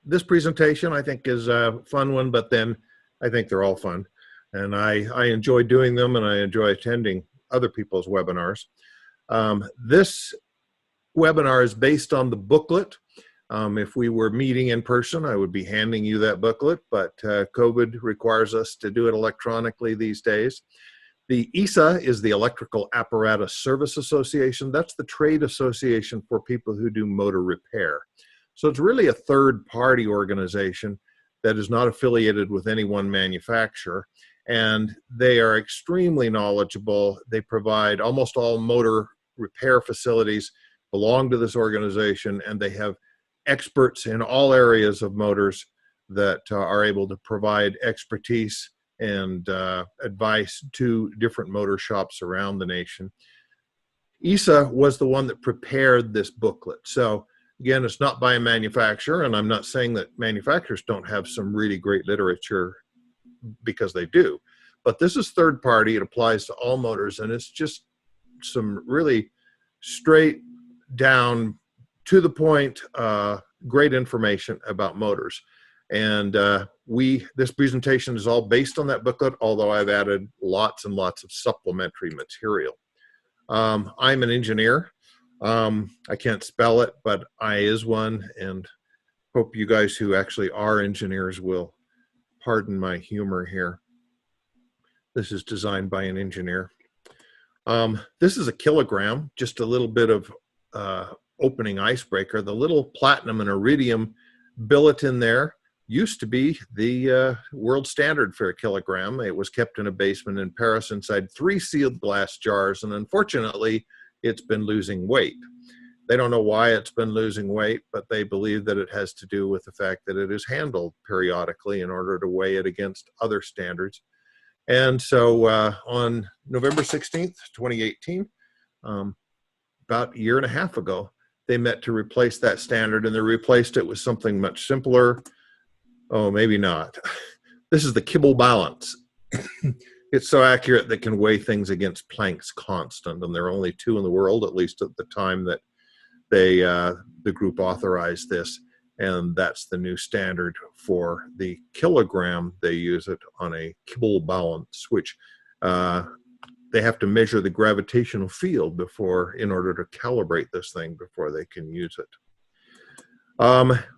this presentation I think is a fun one, but then I think they're all fun. And I enjoy doing them, and I enjoy attending other people's webinars. This webinar is based on the booklet. If we were meeting in person, I would be handing you that booklet, but COVID requires us to do it electronically these days. The EASA is the Electrical Apparatus Service Association. That's the trade association for people who do motor repair. So it's really a third-party organization that is not affiliated with any one manufacturer, and they are extremely knowledgeable. They provide almost all motor repair facilities belong to this organization, and they have experts in all areas of motors that are able to provide expertise and advice to different motor shops around the nation. EASA was the one that prepared this booklet. So again, it's not by a manufacturer, and I'm not saying that manufacturers don't have some really great literature, because they do. But this is third party. It applies to all motors, and it's just some really straight down to the point, great information about motors. And this presentation is all based on that booklet, although I've added lots and lots of supplementary material. I'm an engineer. I can't spell it, but I is one, and hope you guys who actually are engineers will pardon my humor here. This is designed by an engineer. This is a kilogram, just a little bit of opening icebreaker. The little platinum and iridium billet in there used to be the world standard for a kilogram. It was kept in a basement in Paris inside 3 sealed glass jars, and unfortunately, it's been losing weight. They don't know why it's been losing weight, but they believe that it has to do with the fact that it is handled periodically in order to weigh it against other standards. And so on November 16th, 2018, about a year and a half ago, they met to replace that standard, and they replaced it with something much simpler. Oh, maybe not. This is the Kibble balance. It's so accurate that it can weigh things against Planck's constant, and there are only 2 in the world, at least at the time that the group authorized this, and that's the new standard for the kilogram. They use it on a Kibble balance, which they have to measure the gravitational field in order to calibrate this thing before they can use it.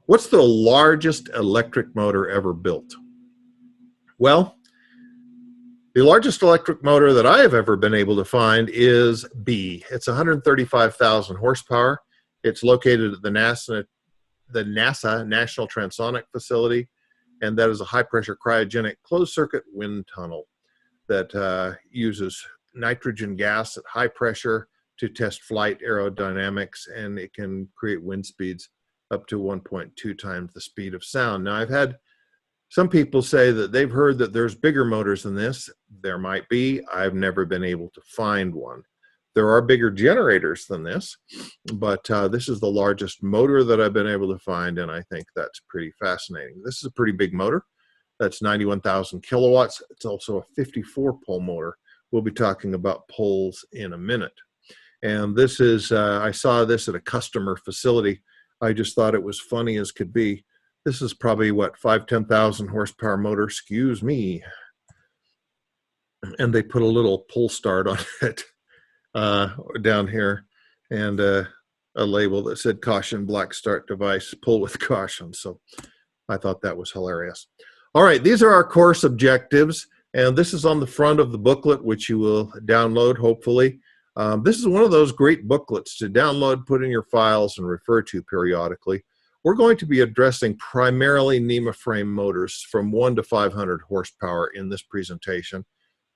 What's the largest electric motor ever built? Well, the largest electric motor that I have ever been able to find is B. It's 135,000 horsepower. It's located at the NASA National Transonic Facility, and that is a high-pressure cryogenic closed-circuit wind tunnel that uses nitrogen gas at high pressure to test flight aerodynamics, and it can create wind speeds up to 1.2 times the speed of sound. Now, I've had some people say that they've heard that there's bigger motors than this. There might be. I've never been able to find one. There are bigger generators than this, but this is the largest motor that I've been able to find, and I think that's pretty fascinating. This is a pretty big motor. That's 91,000 kilowatts. It's also a 54-pole motor. We'll be talking about poles in a minute. And this is, I saw this at a customer facility. I just thought it was funny as could be. This is probably, what, 10,000 horsepower motor, excuse me. And they put a little pull start on it down here, and a label that said caution, black start device, pull with caution. So I thought that was hilarious. All right, these are our course objectives, and this is on the front of the booklet, which you will download, hopefully. This is one of those great booklets to download, put in your files, and refer to periodically. We're going to be addressing primarily NEMA frame motors from 1 to 500 horsepower in this presentation,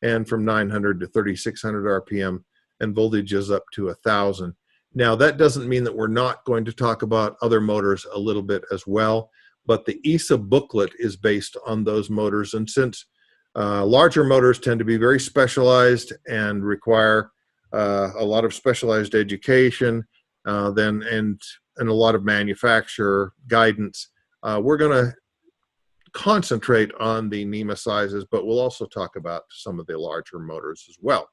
and from 900 to 3600 RPM, and voltages up to 1,000. Now, that doesn't mean that we're not going to talk about other motors a little bit as well, but the EASA booklet is based on those motors, and since larger motors tend to be very specialized and require a lot of specialized education, and a lot of manufacturer guidance, we're going to concentrate on the NEMA sizes, but we'll also talk about some of the larger motors as well.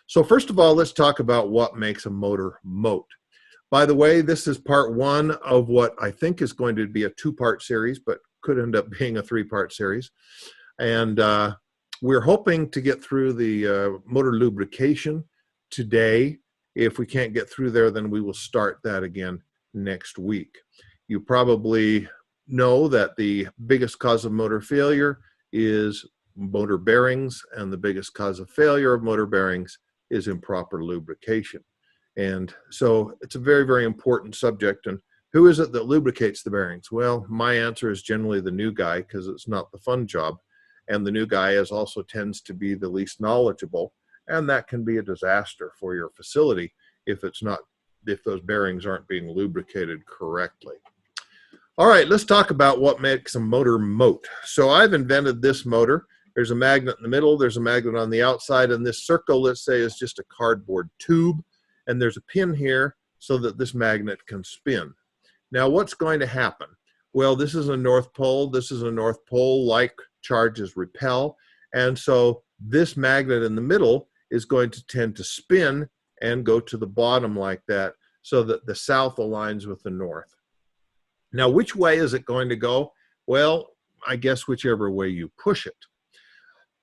So first of all, let's talk about what makes a motor moat. By the way, this is part one of what I think is going to be a two-part series, but could end up being a three-part series. And we're hoping to get through the motor lubrication today. If we can't get through there, then we will start that again next week. You probably know that the biggest cause of motor failure is motor bearings, and the biggest cause of failure of motor bearings is improper lubrication. And so it's a very, very important subject. And who is it that lubricates the bearings? Well, my answer is generally the new guy, because it's not the fun job. And the new guy also tends to be the least knowledgeable. And that can be a disaster for your facility if those bearings aren't being lubricated correctly. All right, let's talk about what makes a motor moat. So I've invented this motor. There's a magnet in the middle, there's a magnet on the outside, and this circle, let's say, is just a cardboard tube. And there's a pin here so that this magnet can spin. Now, what's going to happen? Well, this is a North Pole. This is a North Pole-like charges repel. And so this magnet in the middle is going to tend to spin and go to the bottom like that, so that the south aligns with the north. Now, which way is it going to go? Well, I guess whichever way you push it.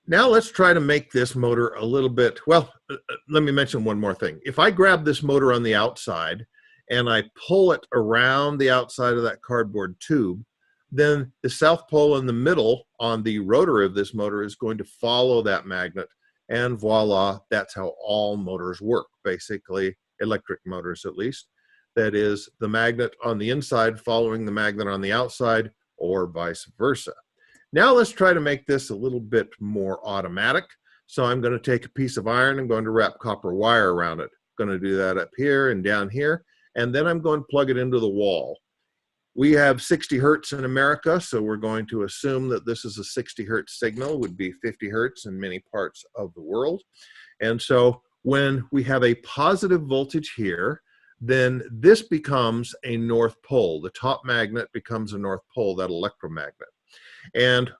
Now let's try to make this motor a little bit, well, let me mention one more thing. If I grab this motor on the outside and I pull it around the outside of that cardboard tube, then the south pole in the middle on the rotor of this motor is going to follow that magnet, and voila, that's how all motors work, basically, electric motors at least. That is, the magnet on the inside following the magnet on the outside, or vice versa. Now let's try to make this a little bit more automatic. So I'm going to take a piece of iron and going to wrap copper wire around it. I'm going to do that up here and down here, and then I'm going to plug it into the wall. We have 60 hertz in America, so we're going to assume that this is a 60 hertz signal, would be 50 hertz in many parts of the world. And so when we have a positive voltage here, then this becomes a North Pole. The top magnet becomes a North Pole, that electromagnet. And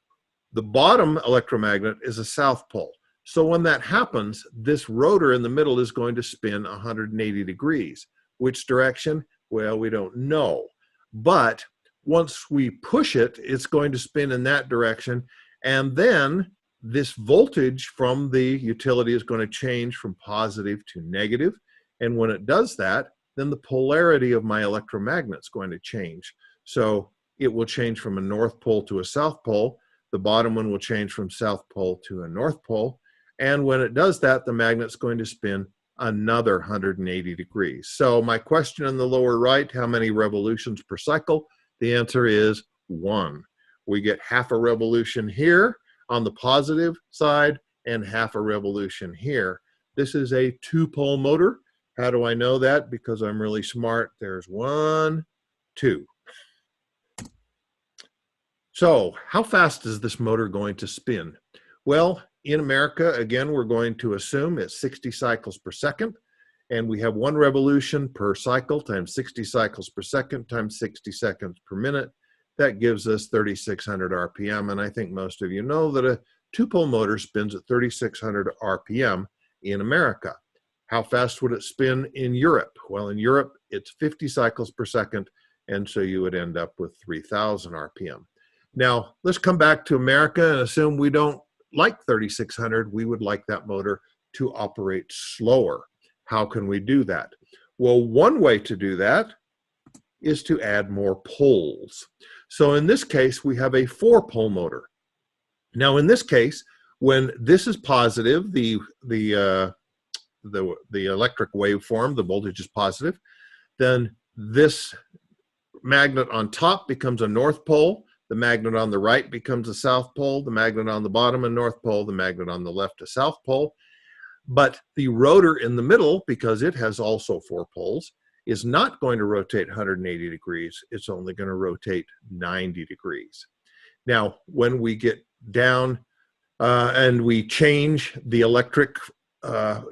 the bottom electromagnet is a South Pole. So when that happens, this rotor in the middle is going to spin 180 degrees. Which direction? Well, we don't know. But once we push it, it's going to spin in that direction. And then this voltage from the utility is going to change from positive to negative. And when it does that, then the polarity of my electromagnet is going to change. So it will change from a North Pole to a South Pole. The bottom one will change from South Pole to a North Pole. And when it does that, the magnet's going to spin another 180 degrees. So my question in the lower right, how many revolutions per cycle? The answer is 1. We get half a revolution here on the positive side and half a revolution here. This is a 2-pole motor. How do I know that? Because I'm really smart. There's 1, 2. So how fast is this motor going to spin? Well, in America, again, we're going to assume it's 60 cycles per second, and we have 1 revolution per cycle times 60 cycles per second times 60 seconds per minute. That gives us 3,600 RPM, and I think most of you know that a 2-pole motor spins at 3,600 RPM in America. How fast would it spin in Europe? Well, in Europe, it's 50 cycles per second, and so you would end up with 3,000 RPM. Now, let's come back to America and assume we don't like 3,600. We would like that motor to operate slower. How can we do that? Well, one way to do that is to add more poles. So in this case, we have a 4-pole motor. Now, in this case, when this is positive, the electric waveform, the voltage is positive, then this magnet on top becomes a North Pole. The magnet on the right becomes a South Pole, the magnet on the bottom a North Pole, the magnet on the left a South Pole. But the rotor in the middle, because it has also 4 poles, is not going to rotate 180 degrees. It's only going to rotate 90 degrees. Now, when we get down and we change the electric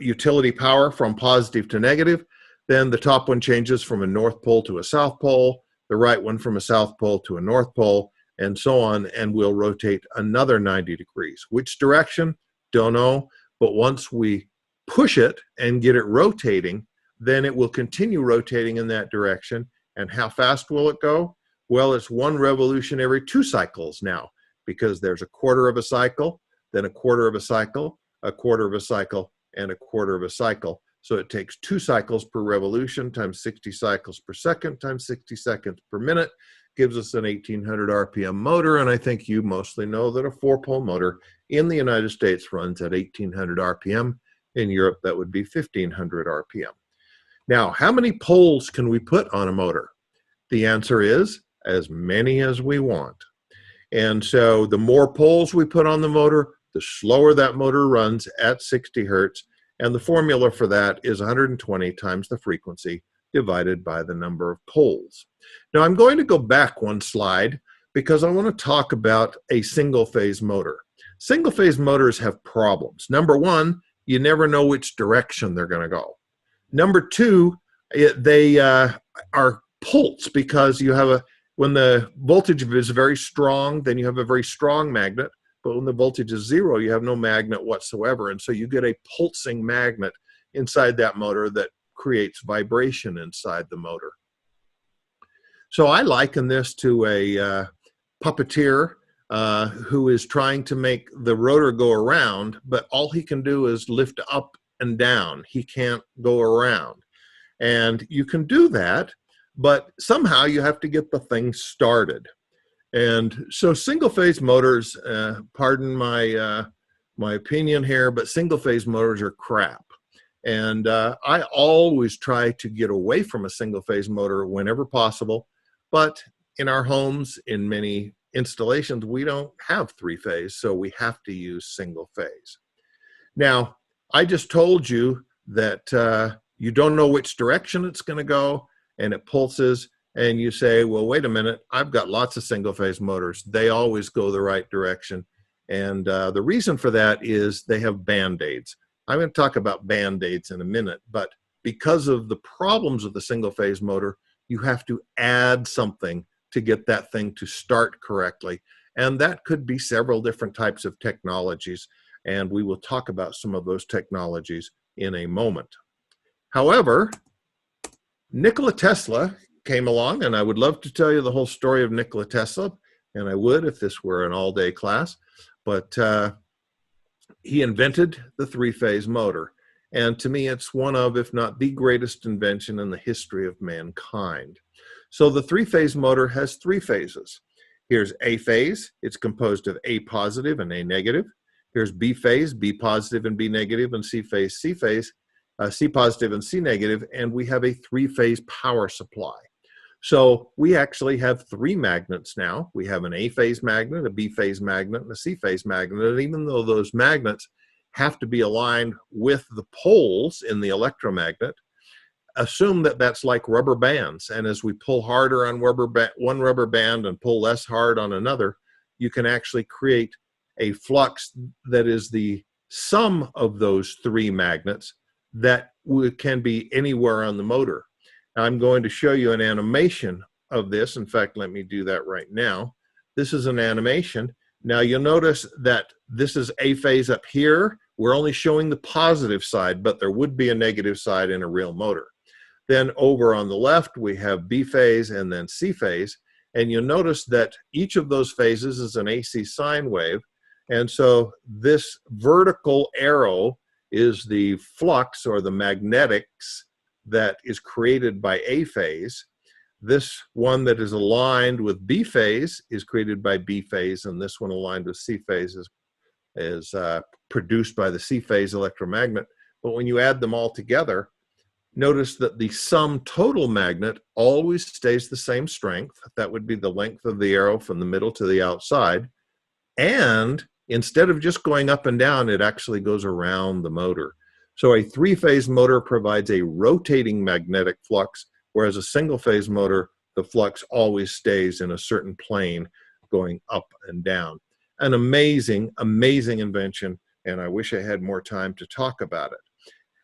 utility power from positive to negative, then the top one changes from a North Pole to a South Pole, the right one from a South Pole to a North Pole, and so on, and we'll rotate another 90 degrees. Which direction? Don't know, but once we push it and get it rotating, then it will continue rotating in that direction. And how fast will it go? Well, it's one revolution every 2 cycles now, because there's a quarter of a cycle, then a quarter of a cycle, a quarter of a cycle, and a quarter of a cycle. So it takes 2 cycles per revolution times 60 cycles per second times 60 seconds per minute, gives us an 1800 RPM motor. And I think you mostly know that a 4-pole motor in the United States runs at 1800 RPM. In Europe, that would be 1500 RPM. Now, how many poles can we put on a motor? The answer is as many as we want. And so the more poles we put on the motor, the slower that motor runs at 60 hertz. And the formula for that is 120 times the frequency divided by the number of poles. Now I'm going to go back one slide because I want to talk about a single-phase motor. Single-phase motors have problems. Number one, you never know which direction they're going to go. Number two, they are pulse, because you have when the voltage is very strong, then you have a very strong magnet. But when the voltage is 0, you have no magnet whatsoever. And so you get a pulsing magnet inside that motor that creates vibration inside the motor. So I liken this to a puppeteer who is trying to make the rotor go around, but all he can do is lift up and down. He can't go around. And you can do that, but somehow you have to get the thing started. And so single-phase motors, pardon my opinion here, but single-phase motors are crap. And I always try to get away from a single-phase motor whenever possible. But in our homes, in many installations, we don't have 3-phase, so we have to use single-phase. Now, I just told you that you don't know which direction it's going to go, and it pulses. And you say, well, wait a minute, I've got lots of single-phase motors. They always go the right direction. And the reason for that is they have Band-Aids. I'm going to talk about Band-Aids in a minute, but because of the problems of the single-phase motor, you have to add something to get that thing to start correctly. And that could be several different types of technologies. And we will talk about some of those technologies in a moment. However, Nikola Tesla came along, and I would love to tell you the whole story of Nikola Tesla, and I would if this were an all-day class, but he invented the 3-phase motor. And to me, it's one of, if not the greatest invention in the history of mankind. So the 3-phase motor has 3 phases. Here's A phase. It's composed of A positive and A negative. Here's B phase, B positive and B negative, and C phase, C phase, C positive and C negative, and we have a 3-phase power supply. So we actually have 3 magnets now. We have an A-phase magnet, a B-phase magnet, and a C-phase magnet. And even though those magnets have to be aligned with the poles in the electromagnet, assume that that's like rubber bands. And as we pull harder on one rubber band and pull less hard on another, you can actually create a flux that is the sum of those 3 magnets that can be anywhere on the motor. I'm going to show you an animation of this. In fact, let me do that right now. This is an animation. Now you'll notice that this is A phase up here. We're only showing the positive side, but there would be a negative side in a real motor. Then over on the left, we have B phase and then C phase. And you'll notice that each of those phases is an AC sine wave. And so this vertical arrow is the flux or the magnetics that is created by A phase. This one that is aligned with B phase is created by B phase, and this one aligned with C phase is produced by the C phase electromagnet. But when you add them all together, notice that the sum total magnet always stays the same strength. That would be the length of the arrow from the middle to the outside. And instead of just going up and down, it actually goes around the motor. So a 3-phase motor provides a rotating magnetic flux, whereas a single-phase motor, the flux always stays in a certain plane going up and down. An amazing, amazing invention, and I wish I had more time to talk about it.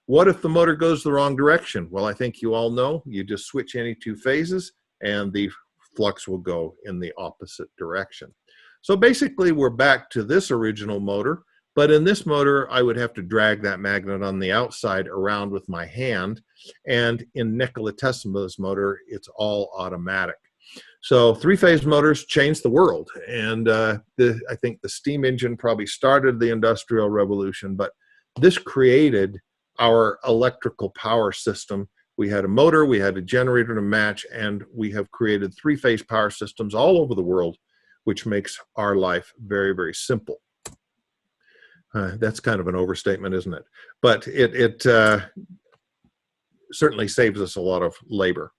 What if the motor goes the wrong direction? Well, I think you all know. You just switch any 2 phases, and the flux will go in the opposite direction. So basically, we're back to this original motor, But in this motor, I would have to drag that magnet on the outside around with my hand. And in Nikola Tesla's motor, it's all automatic. So three-phase motors changed the world. And I think the steam engine probably started the Industrial Revolution, but this created our electrical power system. We had a motor, we had a generator to match, and we have created three-phase power systems all over the world, which makes our life very, very simple. That's kind of an overstatement, isn't it? But it certainly saves us a lot of labor.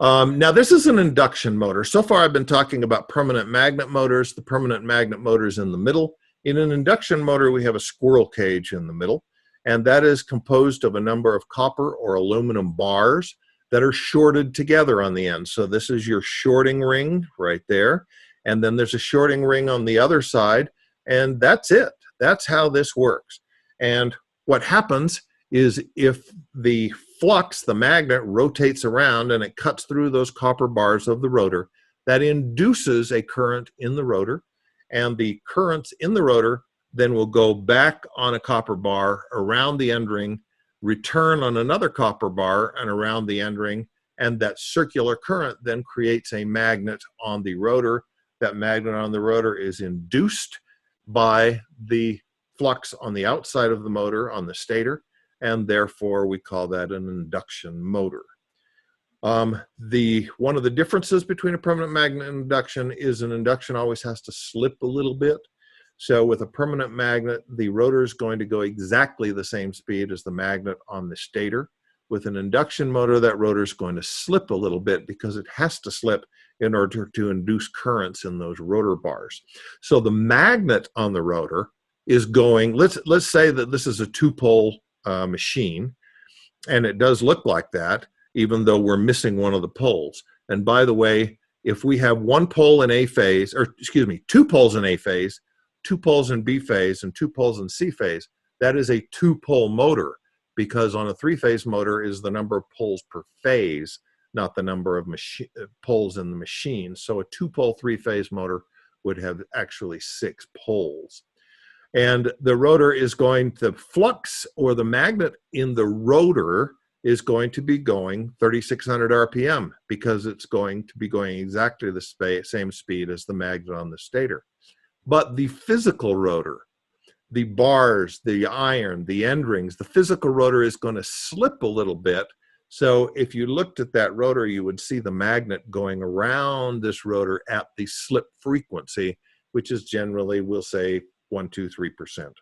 Now, this is an induction motor. So far, I've been talking about permanent magnet motors. The permanent magnet motor is in the middle. In an induction motor, we have a squirrel cage in the middle, and that is composed of a number of copper or aluminum bars that are shorted together on the end. So this is your shorting ring right there, and then there's a shorting ring on the other side, and that's it. That's how this works. And what happens is if the flux, the magnet, rotates around and it cuts through those copper bars of the rotor, that induces a current in the rotor, and the currents in the rotor then will go back on a copper bar around the end ring, return on another copper bar and around the end ring, and that circular current then creates a magnet on the rotor. That magnet on the rotor is induced by the flux on the outside of the motor on the stator, and therefore we call that an induction motor. One of the differences between a permanent magnet and induction is an induction always has to slip a little bit. So with a permanent magnet, the rotor is going to go exactly the same speed as the magnet on the stator. With an induction motor, that rotor is going to slip a little bit because it has to slip in order to induce currents in those rotor bars. So the magnet on the rotor is going, let's say that this is a two-pole machine, and it does look like that, even though we're missing one of the poles. And by the way, if we have one pole in A phase, or excuse me, two poles in A phase, two poles in B phase, and two poles in C phase, that is a two-pole motor, because on a three-phase motor is the number of poles per phase, not the number of poles in the machine. So a two-pole three-phase motor would have actually 6 poles. And the rotor is going, the flux or the magnet in the rotor is going to be going 3,600 RPM because it's going to be going exactly the same speed as the magnet on the stator. But the physical rotor, the bars, the iron, the end rings, the physical rotor is going to slip a little bit. So if you looked at that rotor, you would see the magnet going around this rotor at the slip frequency, which is generally, we'll say, 1, 2, 3%.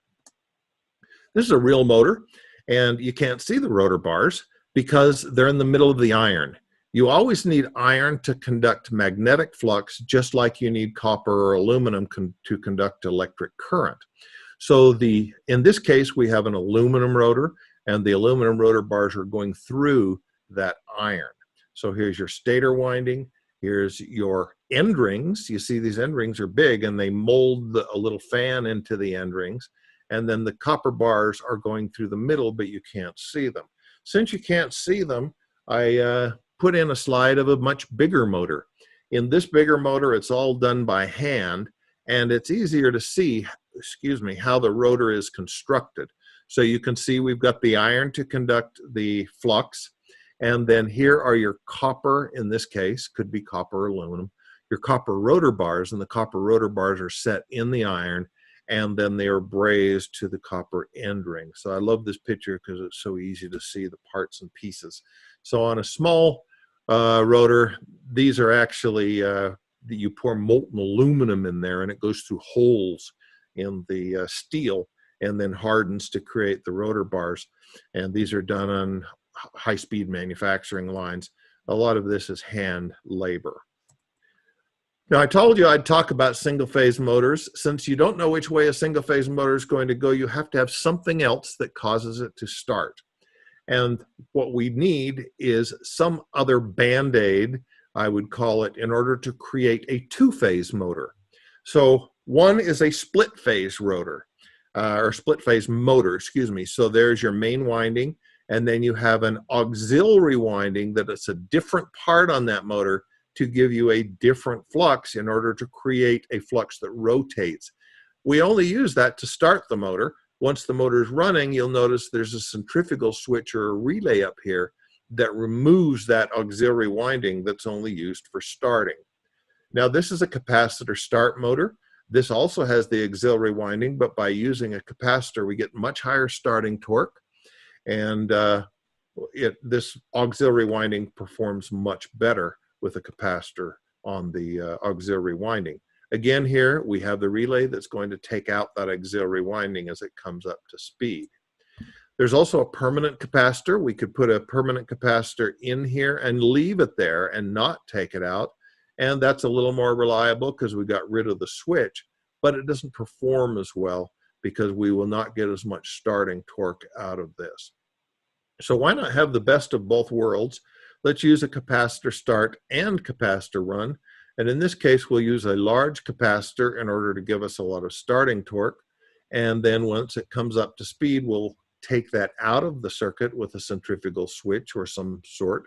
This is a real motor, and you can't see the rotor bars because they're in the middle of the iron. You always need iron to conduct magnetic flux, just like you need copper or aluminum to conduct electric current. So in this case, we have an aluminum rotor, and the aluminum rotor bars are going through that iron. So here's your stator winding. Here's your end rings. You see these end rings are big, and they mold a little fan into the end rings. And then the copper bars are going through the middle, but you can't see them. Since you can't see them, I put in a slide of a much bigger motor. In this bigger motor, it's all done by hand, and it's easier to see, how the rotor is constructed. So you can see we've got the iron to conduct the flux, and then here are your copper, in this case, could be copper or aluminum, your copper rotor bars, and the copper rotor bars are set in the iron, and then they are brazed to the copper end ring. So I love this picture because it's so easy to see the parts and pieces. So on a small rotor, these are actually, you pour molten aluminum in there, and it goes through holes in the steel and then hardens to create the rotor bars. And these are done on high-speed manufacturing lines. A lot of this is hand labor. Now, I told you I'd talk about single-phase motors. Since you don't know which way a single-phase motor is going to go, you have to have something else that causes it to start. And what we need is some other Band-Aid, I would call it, in order to create a two-phase motor. So one is a split-phase rotor, or split-phase motor, excuse me. So there's your main winding, and then you have an auxiliary winding that is a different part on that motor to give you a different flux in order to create a flux that rotates. we only use that to start the motor. Once the motor is running, you'll notice there's a centrifugal switch or a relay up here that removes that auxiliary winding that's only used for starting. Now, this is a capacitor start motor. This also has the auxiliary winding, but by using a capacitor, we get much higher starting torque. And this auxiliary winding performs much better with a capacitor on the auxiliary winding. Again, here we have the relay that's going to take out that auxiliary winding as it comes up to speed. There's also a permanent capacitor. We could put a permanent capacitor in here and leave it there and not take it out. And that's a little more reliable because we got rid of the switch, but it doesn't perform as well because we will not get as much starting torque out of this. So why not have the best of both worlds? Let's use a capacitor start and capacitor run. And in this case, we'll use a large capacitor in order to give us a lot of starting torque. And then once it comes up to speed, we'll take that out of the circuit with a centrifugal switch or some sort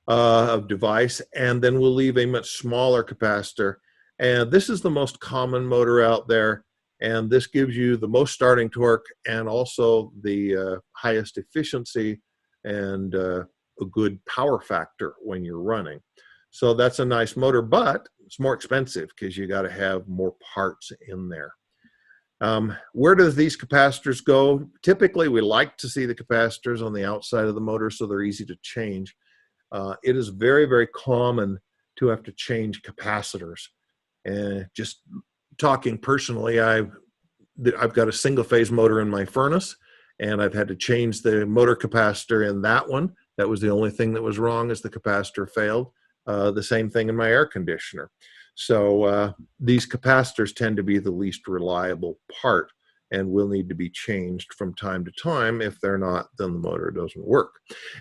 of device. And then we'll leave a much smaller capacitor. And this is the most common motor out there. And this gives you the most starting torque and also the highest efficiency and a good power factor when you're running. So that's a nice motor, but it's more expensive because you got to have more parts in there. Where do these capacitors go? Typically, we like to see the capacitors on the outside of the motor so they're easy to change. It is very, very common to have to change capacitors. And just talking personally, I've got a single-phase motor in my furnace, and I've had to change the motor capacitor in that one. That was the only thing that was wrong, is the capacitor failed. The same thing in my air conditioner. So these capacitors tend to be the least reliable part and will need to be changed from time to time. If they're not, then the motor doesn't work.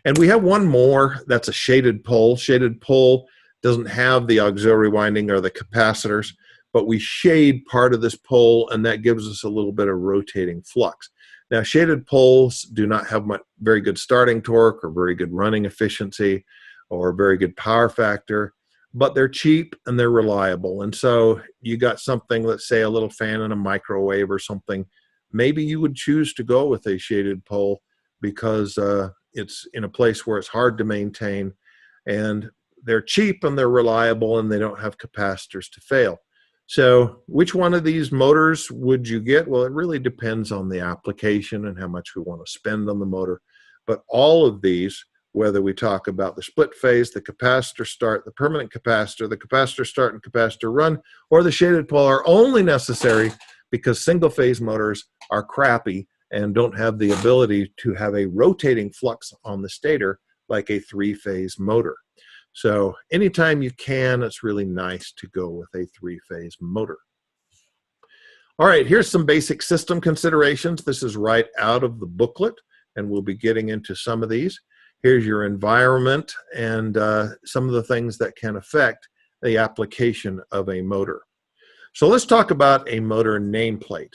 And we have one more, that's a shaded pole. Shaded pole doesn't have the auxiliary winding or the capacitors, but we shade part of this pole, and that gives us a little bit of rotating flux. Now, shaded poles do not have very good starting torque or very good running efficiency or very good power factor, but they're cheap and they're reliable. And so you got something, let's say a little fan in a microwave or something, maybe you would choose to go with a shaded pole because it's in a place where it's hard to maintain, and they're cheap and they're reliable and they don't have capacitors to fail. So which one of these motors would you get? Well, it really depends on the application and how much we want to spend on the motor. But all of these, whether we talk about the split phase, the capacitor start, the permanent capacitor, the capacitor start and capacitor run, or the shaded pole, are only necessary because single phase motors are crappy and don't have the ability to have a rotating flux on the stator like a three-phase motor. So anytime you can, it's really nice to go with a three-phase motor. All right, here's some basic system considerations. This is right out of the booklet, and we'll be getting into some of these. Here's your environment and some of the things that can affect the application of a motor. So let's talk about a motor nameplate.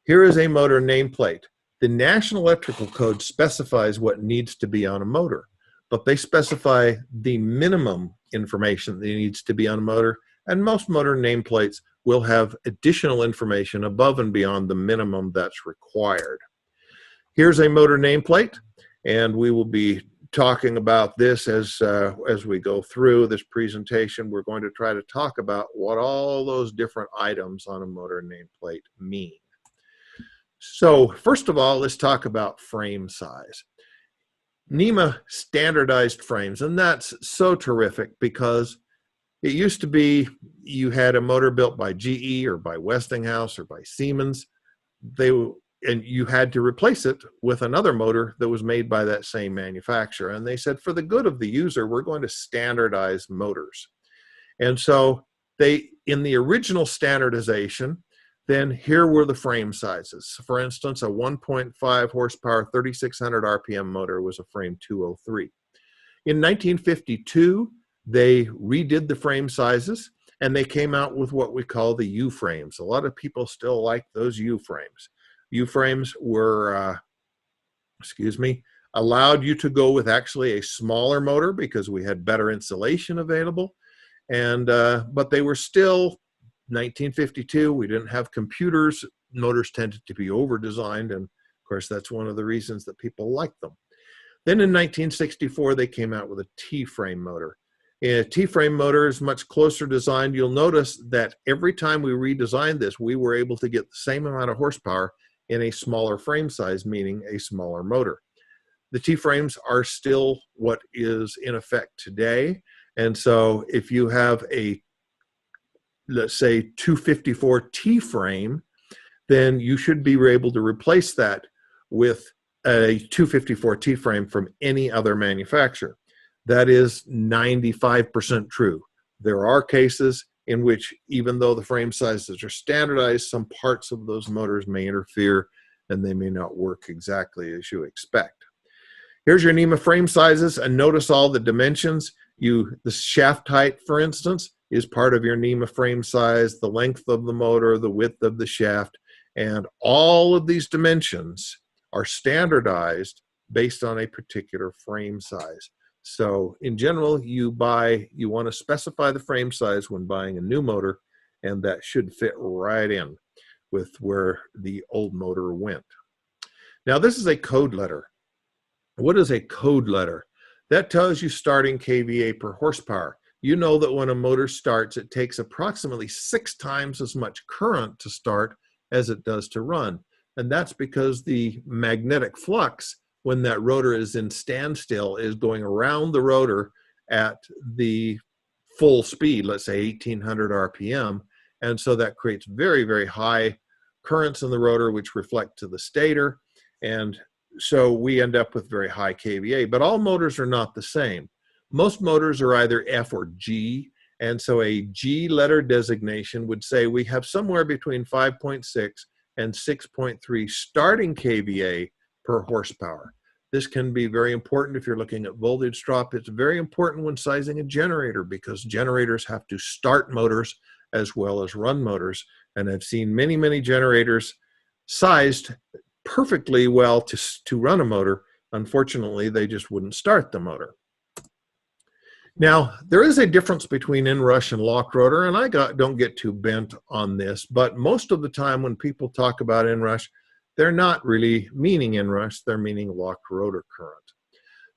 Here is a motor nameplate. The National Electrical Code specifies what needs to be on a motor, but they specify the minimum information that needs to be on a motor, and most motor nameplates will have additional information above and beyond the minimum that's required. Here's a motor nameplate, and we will be talking about this as we go through this presentation. We're going to try to talk about what all those different items on a motor nameplate mean. So first of all, let's talk about frame size. NEMA standardized frames, and that's so terrific because it used to be you had a motor built by GE or by Westinghouse or by Siemens, and you had to replace it with another motor that was made by that same manufacturer. And they said, for the good of the user, we're going to standardize motors. And so in the original standardization, then here were the frame sizes. For instance, a 1.5 horsepower, 3,600 RPM motor was a frame 203. In 1952, they redid the frame sizes, and they came out with what we call the U-frames. A lot of people still like those U-frames. U-frames were, allowed you to go with actually a smaller motor because we had better insulation available, and but they were still 1952, we didn't have computers. Motors tended to be over-designed, and of course, that's one of the reasons that people liked them. Then in 1964, they came out with a T-frame motor. A T-frame motor is much closer designed. You'll notice that every time we redesigned this, we were able to get the same amount of horsepower in a smaller frame size, meaning a smaller motor. The T-frames are still what is in effect today. And so if you have a, let's say, 254 T-frame, then you should be able to replace that with a 254 T-frame from any other manufacturer. That is 95% true. There are cases in which, even though the frame sizes are standardized, some parts of those motors may interfere and they may not work exactly as you expect. Here's your NEMA frame sizes, and notice all the dimensions. The shaft height, for instance, is part of your NEMA frame size, the length of the motor, the width of the shaft, and all of these dimensions are standardized based on a particular frame size. So in general, you want to specify the frame size when buying a new motor, and that should fit right in with where the old motor went. Now, this is a code letter. What is a code letter? That tells you starting kVA per horsepower. You know that when a motor starts, it takes approximately 6 times as much current to start as it does to run. And that's because the magnetic flux, when that rotor is in standstill, is going around the rotor at the full speed, let's say 1800 RPM. And so that creates very, very high currents in the rotor, which reflect to the stator. And so we end up with very high kVA, but all motors are not the same. Most motors are either F or G. And so a G letter designation would say we have somewhere between 5.6 and 6.3 starting kVA per horsepower. This can be very important if you're looking at voltage drop. It's very important when sizing a generator, because generators have to start motors as well as run motors. And I've seen many, many generators sized perfectly well to run a motor. Unfortunately, they just wouldn't start the motor. Now, there is a difference between inrush and locked rotor, and I don't get too bent on this, but most of the time when people talk about inrush, they're not really meaning inrush, they're meaning locked rotor current.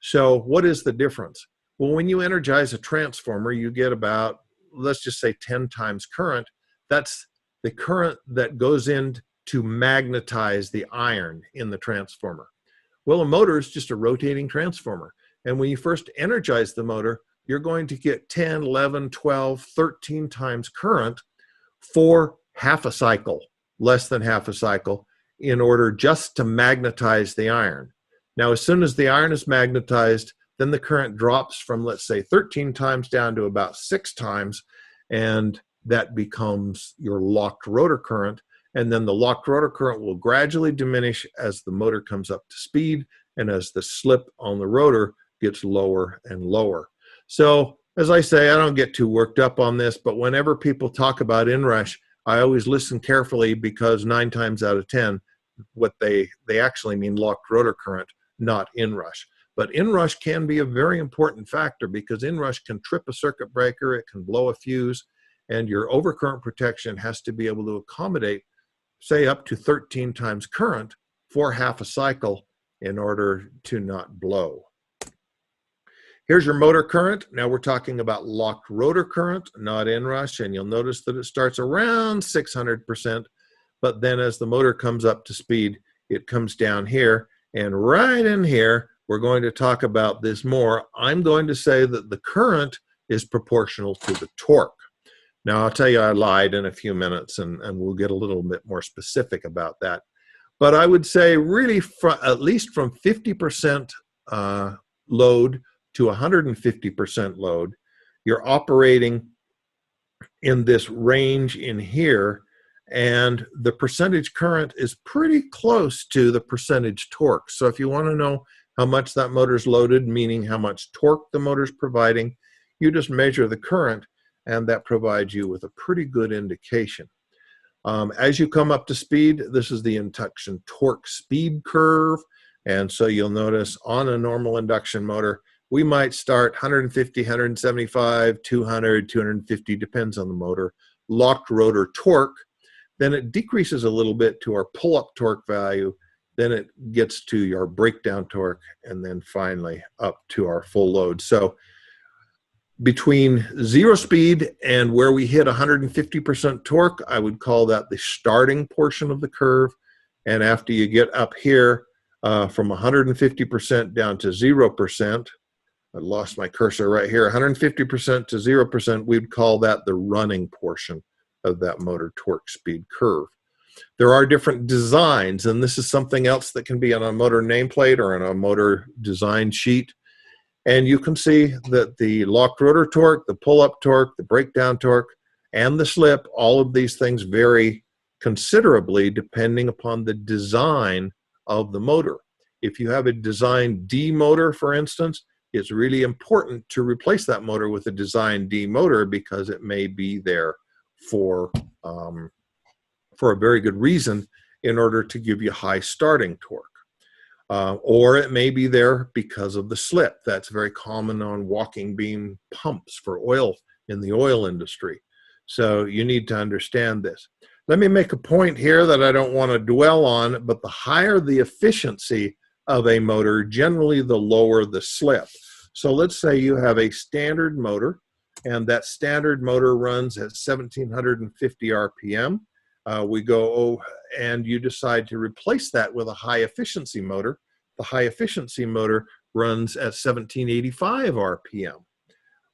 So what is the difference? Well, when you energize a transformer, you get about, let's just say 10 times current. That's the current that goes in to magnetize the iron in the transformer. Well, a motor is just a rotating transformer. And when you first energize the motor, you're going to get 10, 11, 12, 13 times current for half a cycle, less than half a cycle, in order just to magnetize the iron. Now, as soon as the iron is magnetized, then the current drops from, let's say, 13 times down to about 6 times, and that becomes your locked rotor current. And then the locked rotor current will gradually diminish as the motor comes up to speed and as the slip on the rotor gets lower and lower. So, as I say, I don't get too worked up on this, but whenever people talk about inrush, I always listen carefully, because 9 times out of 10, what they actually mean locked rotor current, not inrush. But inrush can be a very important factor, because inrush can trip a circuit breaker, it can blow a fuse, and your overcurrent protection has to be able to accommodate, say, up to 13 times current for half a cycle in order to not blow. Here's your motor current. Now we're talking about locked rotor current, not inrush, and you'll notice that it starts around 600%, but then as the motor comes up to speed, it comes down here, and right in here, we're going to talk about this more. I'm going to say that the current is proportional to the torque. Now, I'll tell you I lied in a few minutes, and we'll get a little bit more specific about that. But I would say really at least from 50% load to 150% load, you're operating in this range in here, and the percentage current is pretty close to the percentage torque. So if you want to know how much that motor's loaded, meaning how much torque the motor's providing, you just measure the current, and that provides you with a pretty good indication. As you come up to speed, this is the induction torque speed curve, and so you'll notice on a normal induction motor, we might start 150, 175, 200, 250, depends on the motor. locked rotor torque. Then it decreases a little bit to our pull-up torque value. Then it gets to your breakdown torque, and then finally up to our full load. So between 0 speed and where we hit 150% torque, I would call that the starting portion of the curve. And after you get up here from 150% down to 0%, I lost my cursor right here, 150% to 0%, we'd call that the running portion of that motor torque speed curve. There are different designs, and this is something else that can be on a motor nameplate or on a motor design sheet. And you can see that the locked rotor torque, the pull-up torque, the breakdown torque, and the slip, all of these things vary considerably depending upon the design of the motor. If you have a design D motor, for instance, it's really important to replace that motor with a design D motor because it may be there for a very good reason in order to give you high starting torque. Or it may be there because of the slip. That's very common on walking beam pumps for oil in the oil industry. So you need to understand this. Let me make a point here that I don't want to dwell on, but the higher the efficiency of a motor, generally the lower the slip. So let's say you have a standard motor, and that standard motor runs at 1750 RPM. We go and you decide to replace that with a high efficiency motor. The high efficiency motor runs at 1785 RPM.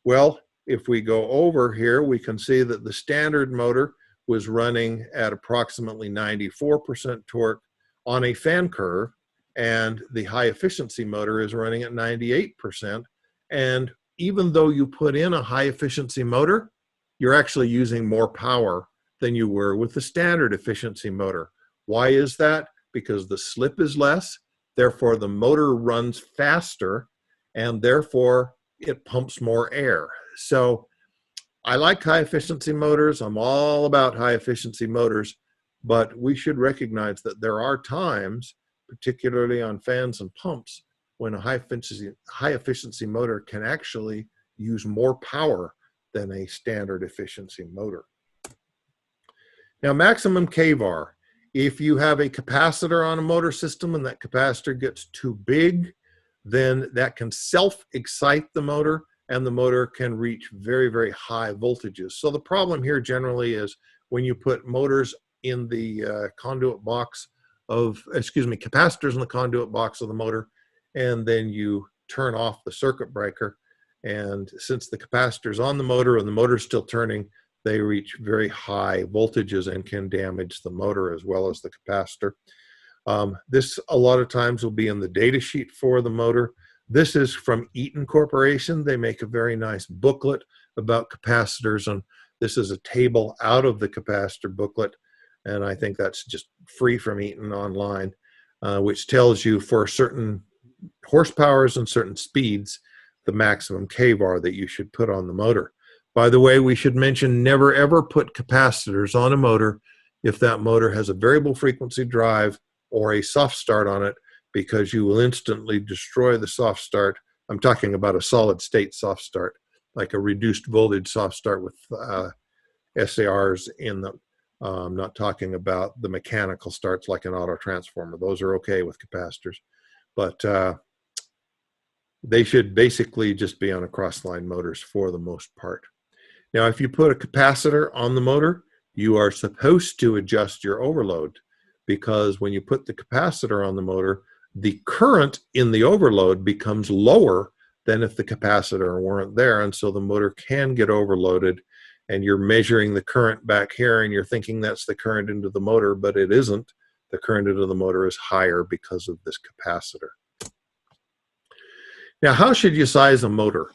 Well, if we go over here, we can see that the standard motor was running at approximately 94% torque on a fan curve, and the high efficiency motor is running at 98%. And even though you put in a high efficiency motor, you're actually using more power than you were with the standard efficiency motor. Why is that? Because the slip is less, therefore the motor runs faster, and therefore it pumps more air. So I like high efficiency motors. I'm all about high efficiency motors, but we should recognize that there are times, particularly on fans and pumps, when a high efficiency motor can actually use more power than a standard efficiency motor. Now, maximum kVAR. If you have a capacitor on a motor system and that capacitor gets too big, then that can self-excite the motor, and the motor can reach very, very high voltages. So the problem here generally is when you put motors in the conduit box of, capacitors in the conduit box of the motor, and then you turn off the circuit breaker. And since the capacitor's on the motor and the motor's still turning, they reach very high voltages and can damage the motor as well as the capacitor. This a lot of times will be in the data sheet for the motor. This is from Eaton Corporation. They make a very nice booklet about capacitors, and this is a table out of the capacitor booklet, and I think that's just free from Eaton online, which tells you for certain horsepowers and certain speeds the maximum kVAR that you should put on the motor. By the way, we should mention never ever put capacitors on a motor if that motor has a variable frequency drive or a soft start on it, because you will instantly destroy the soft start. I'm talking about a solid state soft start, like a reduced voltage soft start with SARs in them. I'm not talking about the mechanical starts like an auto transformer. Those are okay with capacitors, but they should basically just be on a cross-line motors for the most part. Now, if you put a capacitor on the motor, you are supposed to adjust your overload, because when you put the capacitor on the motor, the current in the overload becomes lower than if the capacitor weren't there, and so the motor can get overloaded, and you're measuring the current back here and you're thinking that's the current into the motor, but it isn't. The current into the motor is higher because of this capacitor. Now, how should you size a motor?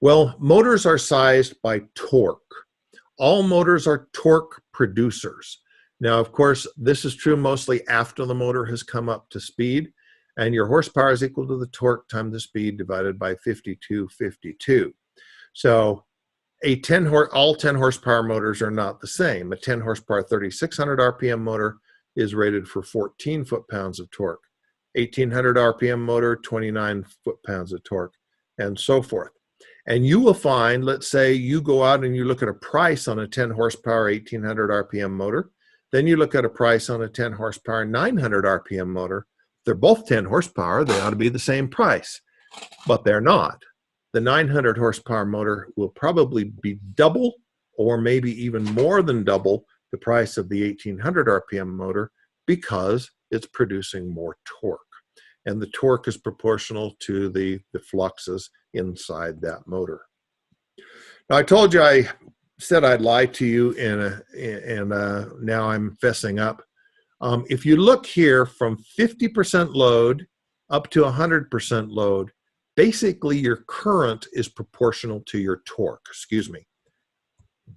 Well, motors are sized by torque. All motors are torque producers. Now, of course, this is true mostly after the motor has come up to speed, and your horsepower is equal to the torque times the speed divided by 5252. So all 10 horsepower motors are not the same. A 10 horsepower 3600 RPM motor is rated for 14 foot-pounds of torque. 1800 RPM motor, 29 foot-pounds of torque, and so forth. And you will find, let's say you go out and you look at a price on a 10 horsepower, 1800 RPM motor. Then you look at a price on a 10 horsepower, 900 RPM motor. They're both 10 horsepower. They ought to be the same price, but they're not. The 900 horsepower motor will probably be double or maybe even more than double the price of the 1800 RPM motor because it's producing more torque. And the torque is proportional to the fluxes inside that motor. Now, I told you I said I'd lie to you, and now I'm fessing up. If you look here from 50% load up to 100% load, basically your current is proportional to your torque. Excuse me.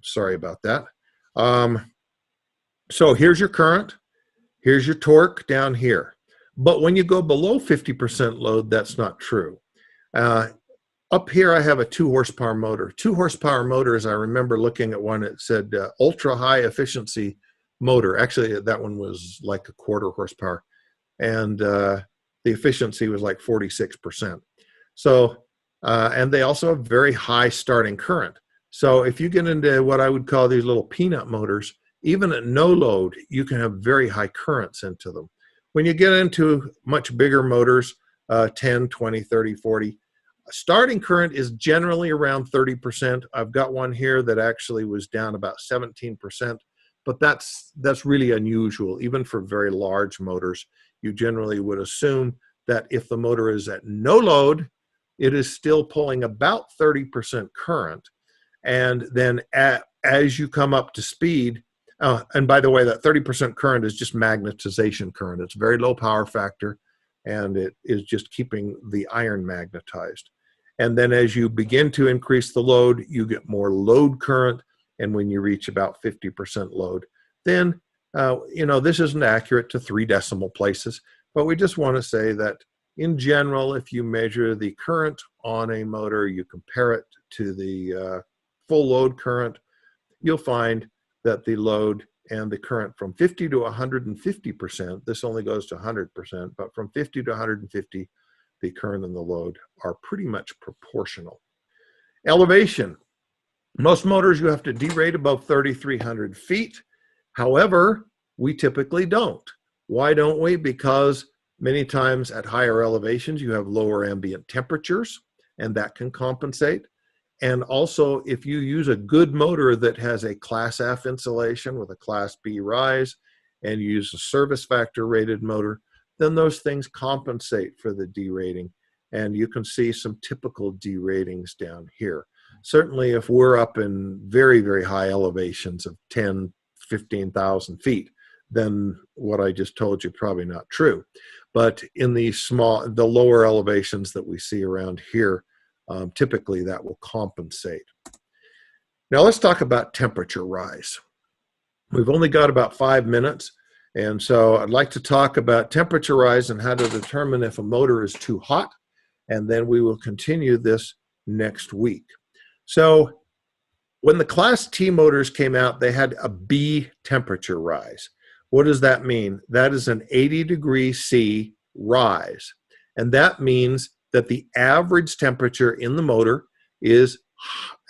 Sorry about that. So here's your current. Here's your torque down here. But when you go below 50% load, that's not true. Up here, I have a 2 horsepower motor. 2 horsepower motors, I remember looking at one, it said ultra high efficiency motor. Actually, that one was like a 1/4 horsepower. And the efficiency was like 46%. So, and they also have very high starting current. So if you get into what I would call these little peanut motors, even at no load, you can have very high currents into them. When you get into much bigger motors, 10, 20, 30, 40, starting current is generally around 30%. I've got one here that actually was down about 17%, but that's really unusual. Even for very large motors, you generally would assume that if the motor is at no load, it is still pulling about 30% current. And then as you come up to speed, and by the way, that 30% current is just magnetization current. It's very low power factor, and it is just keeping the iron magnetized. And then as you begin to increase the load, you get more load current. And when you reach about 50% load, then, this isn't accurate to 3 decimal places, but we just want to say that in general, if you measure the current on a motor, you compare it to the full load current, you'll find that the load and the current from 50 to 150%, this only goes to 100%, but from 50 to 150, the current and the load are pretty much proportional. Elevation. Most motors you have to derate above 3,300 feet. However, we typically don't. Why don't we? Because many times at higher elevations, you have lower ambient temperatures, and that can compensate. And also, if you use a good motor that has a Class F insulation with a Class B rise, and you use a service factor rated motor, then those things compensate for the derating. And you can see some typical deratings down here. Certainly, if we're up in very, very high elevations of 10, 15,000 feet, then what I just told you probably not true. But in the lower elevations that we see around here, typically that will compensate. Now let's talk about temperature rise. We've only got about 5 minutes, and so I'd like to talk about temperature rise and how to determine if a motor is too hot, and then we will continue this next week. So when the Class T motors came out, they had a B temperature rise. What does that mean? That is an 80 degrees C rise, and that means that the average temperature in the motor is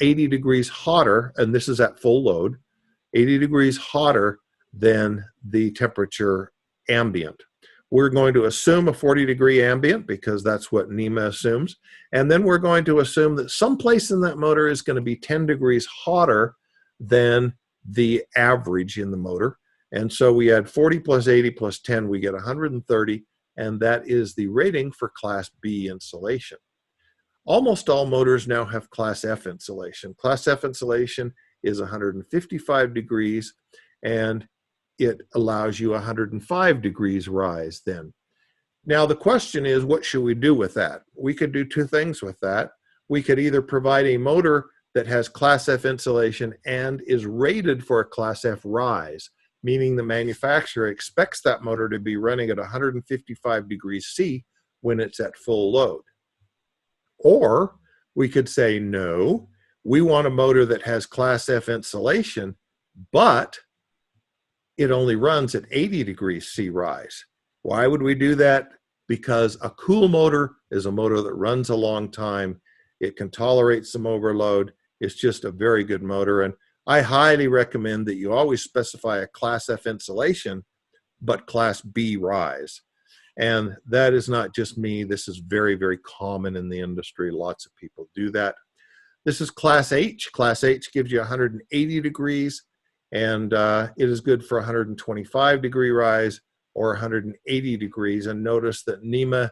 80 degrees hotter, and this is at full load, 80 degrees hotter than the temperature ambient. We're going to assume a 40-degree ambient because that's what NEMA assumes, and then we're going to assume that someplace in that motor is going to be 10 degrees hotter than the average in the motor. And so we add 40 plus 80 plus 10, we get 130, and that is the rating for Class B insulation. Almost all motors now have Class F insulation. Class F insulation is 155 degrees, and it allows you 105 degrees rise then. Now the question is, what should we do with that? We could do 2 things with that. We could either provide a motor that has Class F insulation and is rated for a Class F rise, meaning the manufacturer expects that motor to be running at 155 degrees C when it's at full load. Or we could say, no, we want a motor that has Class F insulation, but it only runs at 80 degrees C rise. Why would we do that? Because a cool motor is a motor that runs a long time, It can tolerate some overload. It's just a very good motor. And I highly recommend that you always specify a Class F insulation, but Class B rise. And that is not just me. This is very, very common in the industry. Lots of people do that. This is Class H. Class H gives you 180 degrees, and it is good for 125 degree rise or 180 degrees. And notice that NEMA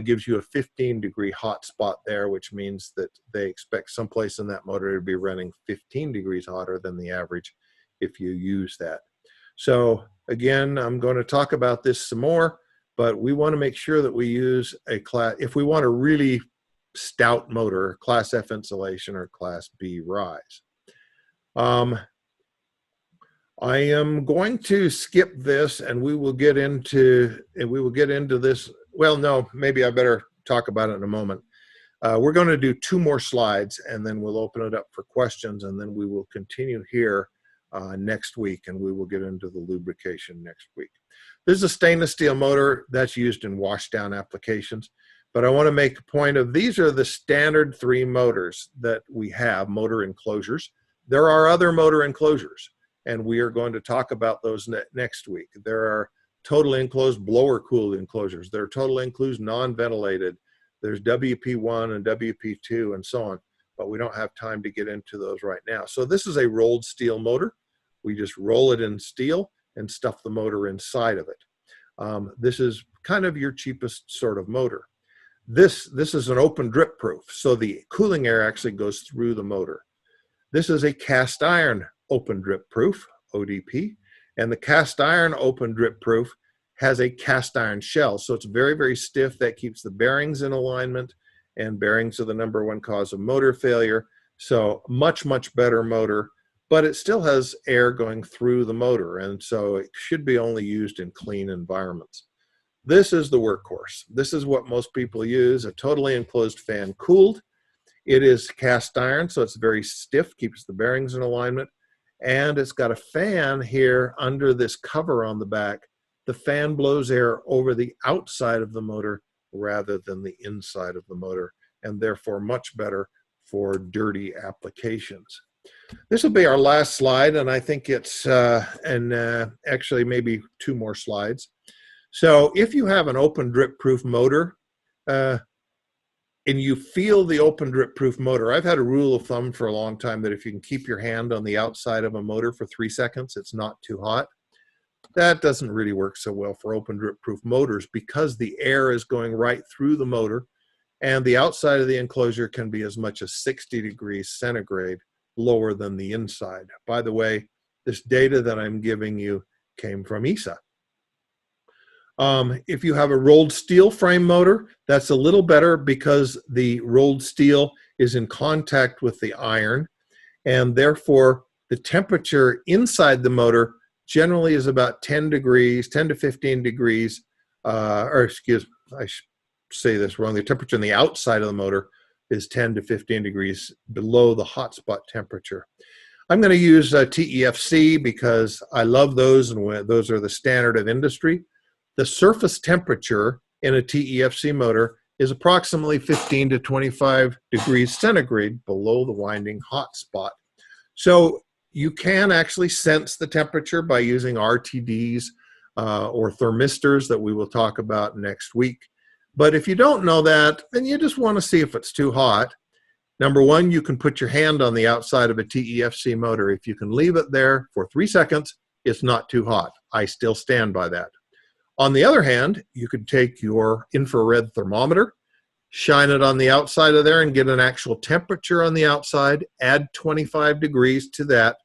gives you a 15 degree hot spot there, which means that they expect someplace in that motor to be running 15 degrees hotter than the average if you use that. So again, I'm going to talk about this some more, but we want to make sure that we use a class, if we want a really stout motor, Class F insulation or Class B rise. I am going to skip this, and we will get into this. Well, no, maybe I better talk about it in a moment. We're going to do 2 more slides, and then we'll open it up for questions, and then we will continue here next week, and we will get into the lubrication next week. This is a stainless steel motor that's used in washdown applications, but I want to make a point of these are the standard 3 motors that we have, motor enclosures. There are other motor enclosures, and we are going to talk about those next week. There are total enclosed blower-cooled enclosures. There are total enclosed non-ventilated. There's WP1 and WP2 and so on, but we don't have time to get into those right now. So this is a rolled steel motor. We just roll it in steel and stuff the motor inside of it. This is kind of your cheapest sort of motor. This is an open drip proof, so the cooling air actually goes through the motor. This is a cast iron open drip proof, ODP, and the cast iron open drip proof has a cast iron shell, so it's very, very stiff. That keeps the bearings in alignment, and bearings are the #1 cause of motor failure. So much, much better motor, but it still has air going through the motor, and so it should be only used in clean environments. This is the workhorse. This is what most people use, a totally enclosed fan cooled. It is cast iron, so it's very stiff, keeps the bearings in alignment, and it's got a fan here under this cover on the back. The fan blows air over the outside of the motor rather than the inside of the motor, and therefore much better for dirty applications. This will be our last slide, and I think it's, actually maybe 2 more slides. So if you have an open drip proof motor, and you feel the open drip proof motor, I've had a rule of thumb for a long time that if you can keep your hand on the outside of a motor for 3 seconds, it's not too hot. That doesn't really work so well for open drip proof motors because the air is going right through the motor, and the outside of the enclosure can be as much as 60 degrees centigrade lower than the inside. By the way, this data that I'm giving you came from ESA. If you have a rolled steel frame motor, that's a little better because the rolled steel is in contact with the iron, and therefore the temperature inside the motor generally is about 10 degrees, 10 to 15 degrees, or excuse me, I should say this wrong. The temperature on the outside of the motor is 10 to 15 degrees below the hotspot temperature. I'm going to use TEFC because I love those, and those are the standard of industry. The surface temperature in a TEFC motor is approximately 15 to 25 degrees centigrade below the winding hot spot. So you can actually sense the temperature by using RTDs or thermistors that we will talk about next week. But if you don't know that, and you just want to see if it's too hot, #1, you can put your hand on the outside of a TEFC motor. If you can leave it there for 3 seconds, it's not too hot. I still stand by that. On the other hand, you could take your infrared thermometer, shine it on the outside of there and get an actual temperature on the outside, add 25 degrees to that,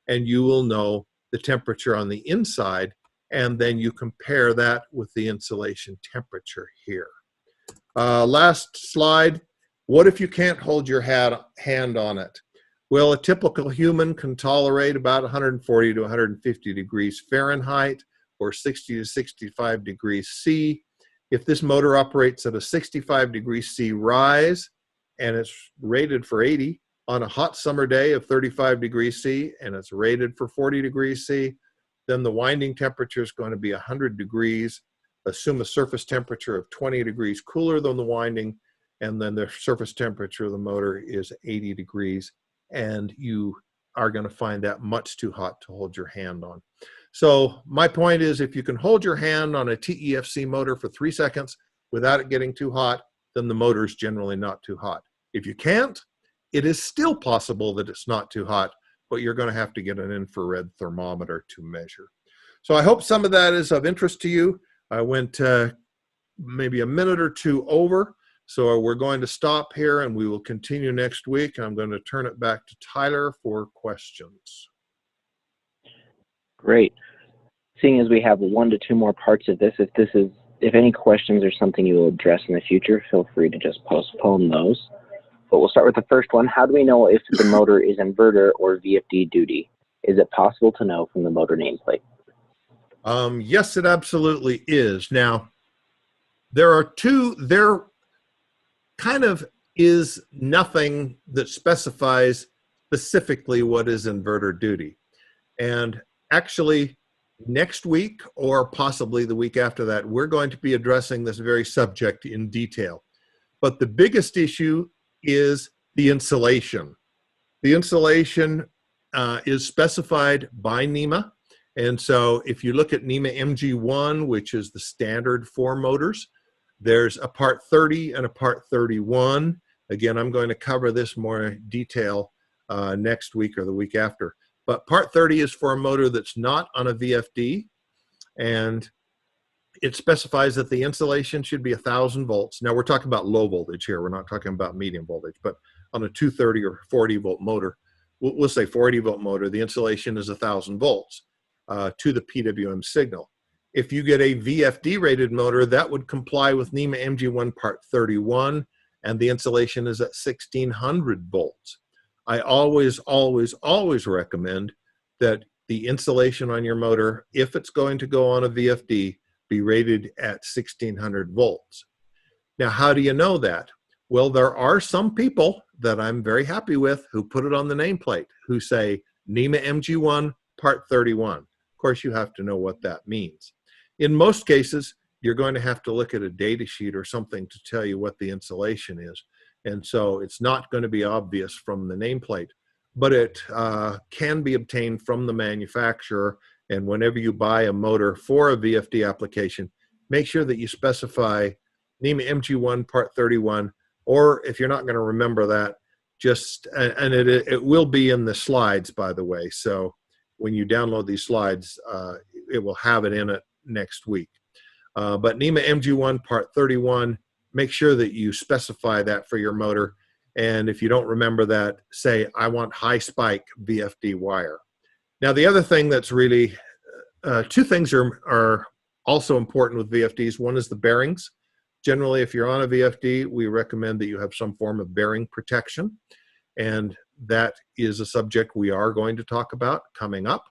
and you will know the temperature on the inside, and then you compare that with the insulation temperature here. Last slide. What if you can't hold your hand on it? Well, a typical human can tolerate about 140 to 150 degrees Fahrenheit or 60 to 65 degrees C. If this motor operates at a 65 degrees C rise and it's rated for 80 on a hot summer day of 35 degrees C and it's rated for 40 degrees C, then the winding temperature is going to be 100 degrees. Assume a surface temperature of 20 degrees cooler than the winding, and then the surface temperature of the motor is 80 degrees, and you are going to find that much too hot to hold your hand on. So my point is, if you can hold your hand on a TEFC motor for 3 seconds without it getting too hot, then the motor is generally not too hot. If you can't, it is still possible that it's not too hot, but you're going to have to get an infrared thermometer to measure. So I hope some of that is of interest to you. I went maybe a minute or two over, so we're going to stop here and we will continue next week. I'm going to turn it back to Tyler for questions. Great. Seeing as we have 1 to 2 more parts of this, if any questions or something you will address in the future, feel free to just postpone those. But we'll start with the first one. How do we know if the motor is inverter or VFD duty? Is it possible to know from the motor nameplate? Yes, it absolutely is. Now, there kind of is nothing that specifies specifically what is inverter duty. And actually, next week or possibly the week after that, we're going to be addressing this very subject in detail. But the biggest issue is the insulation. The insulation is specified by NEMA. And so if you look at NEMA MG1, which is the standard for motors, there's a part 30 and a part 31. Again, I'm going to cover this more in detail next week or the week after. But part 30 is for a motor that's not on a VFD, and it specifies that the insulation should be 1,000 volts. Now we're talking about low voltage here. We're not talking about medium voltage, but on a 230 or 40 volt motor, we'll say 40 volt motor, the insulation is 1,000 volts to the PWM signal. If you get a VFD rated motor, that would comply with NEMA MG1 part 31, and the insulation is at 1,600 volts. I always recommend that the insulation on your motor, if it's going to go on a VFD, be rated at 1,600 volts. Now, how do you know that? Well, there are some people that I'm very happy with who put it on the nameplate, who say NEMA MG1 part 31. Of course, you have to know what that means. In most cases, you're going to have to look at a data sheet or something to tell you what the insulation is. And so it's not going to be obvious from the nameplate, but it can be obtained from the manufacturer. And whenever you buy a motor for a VFD application, make sure that you specify NEMA MG1 part 31, or if you're not going to remember that, just, and it will be in the slides, by the way. So when you download these slides, it will have it in it next week. But NEMA MG1 part 31, make sure that you specify that for your motor. And if you don't remember that, say, I want high spike VFD wire. Now, the other thing that's really, two things are also important with VFDs. One is the bearings. Generally, if you're on a VFD, we recommend that you have some form of bearing protection. And that is a subject we are going to talk about coming up.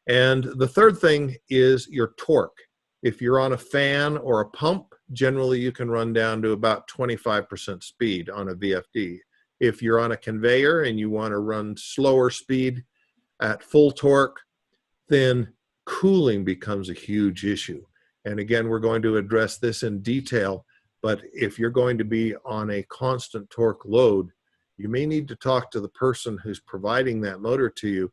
And the third thing is your torque. If you're on a fan or a pump, generally you can run down to about 25% speed on a VFD. If you're on a conveyor and you want to run slower speed at full torque, then cooling becomes a huge issue. And again, we're going to address this in detail, but if you're going to be on a constant torque load, you may need to talk to the person who's providing that motor to you,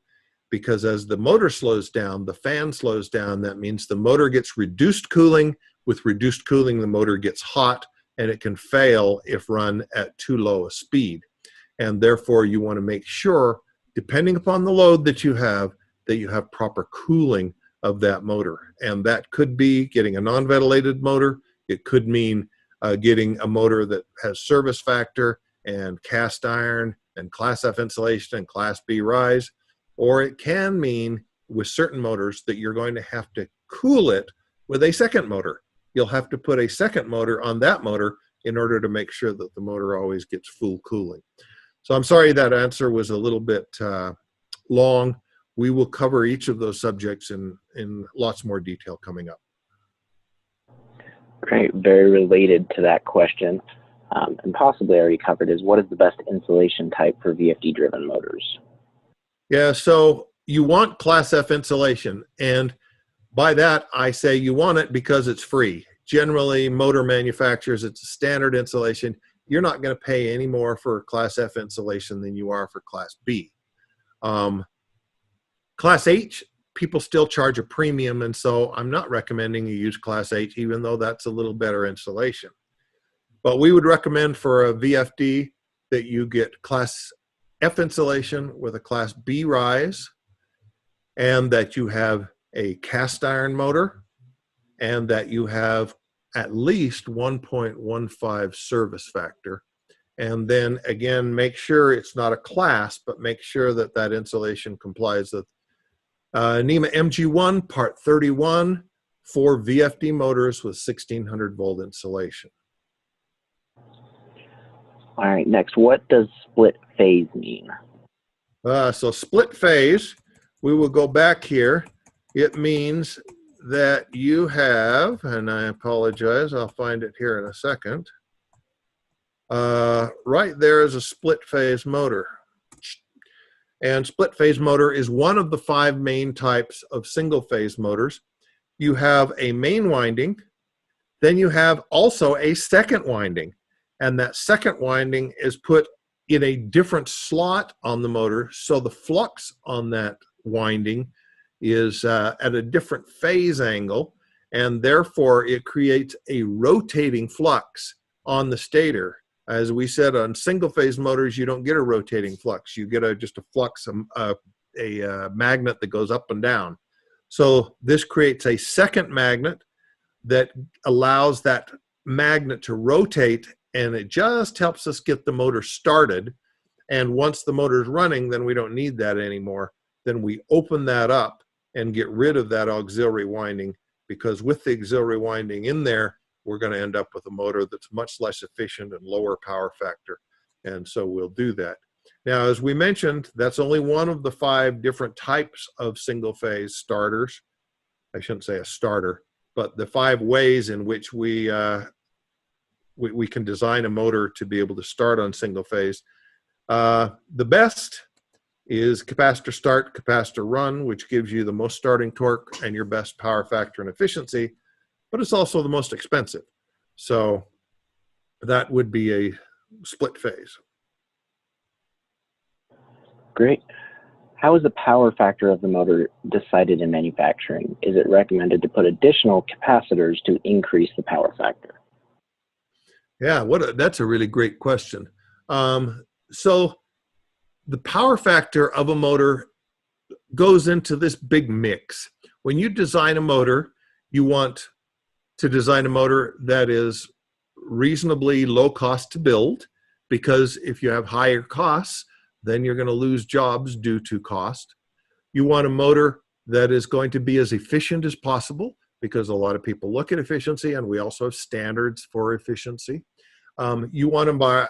because as the motor slows down, the fan slows down. That means the motor gets reduced cooling. With reduced cooling, the motor gets hot, and it can fail if run at too low a speed. And therefore, you want to make sure, depending upon the load that you have proper cooling of that motor. And that could be getting a non-ventilated motor. It could mean getting a motor that has service factor and cast iron and Class F insulation and Class B rise. Or it can mean with certain motors that you're going to have to cool it with a second motor. You'll have to put a second motor on that motor in order to make sure that the motor always gets full cooling. So I'm sorry that answer was a little bit long. We will cover each of those subjects in lots more detail coming up. Great, very related to that question, and possibly already covered, is what is the best insulation type for VFD-driven motors? Yeah, so you want Class F insulation, and by that I say you want it because it's free. Generally, motor manufacturers, it's a standard insulation. you're not going to pay any more for Class F insulation than you are for Class B. Class H, people still charge a premium, and so I'm not recommending you use Class H, even though that's a little better insulation. But we would recommend for a VFD that you get Class F insulation with a Class B rise, and that you have a cast iron motor, and that you have at least 1.15 service factor. And then again, make sure it's not a class, but make sure that that insulation complies with NEMA MG1 Part 31 for VFD motors with 1600 volt insulation. All right, next, what does split phase mean? So split phase, we will go back here. It means that you have, and I apologize, I'll find it here in a second. Right there is a split phase motor. And split phase motor is one of the 5 main types of single phase motors. You have a main winding, then you have also a second winding. And that second winding is put in a different slot on the motor, so the flux on that winding is at a different phase angle, and therefore it creates a rotating flux on the stator. As we said, on single phase motors, you don't get a rotating flux. You get just a flux, a magnet that goes up and down. So this creates a second magnet that allows that magnet to rotate, and it just helps us get the motor started. And once the motor is running, then we don't need that anymore. Then we open that up and get rid of that auxiliary winding, because with the auxiliary winding in there, we're going to end up with a motor that's much less efficient and lower power factor. And so we'll do that. Now, as we mentioned, that's only one of the 5 different types of single phase starters. I shouldn't say a starter, but the 5 ways in which we can design a motor to be able to start on single phase. The best is capacitor start, capacitor run, which gives you the most starting torque and your best power factor and efficiency, but it's also the most expensive. So that would be a split phase. Great. How is the power factor of the motor decided in manufacturing? Is it recommended to put additional capacitors to increase the power factor? Yeah, that's a really great question. So the power factor of a motor goes into this big mix. When you design a motor, you want to design a motor that is reasonably low cost to build, because if you have higher costs, then you're going to lose jobs due to cost. You want a motor that is going to be as efficient as possible, because a lot of people look at efficiency, and we also have standards for efficiency. You want to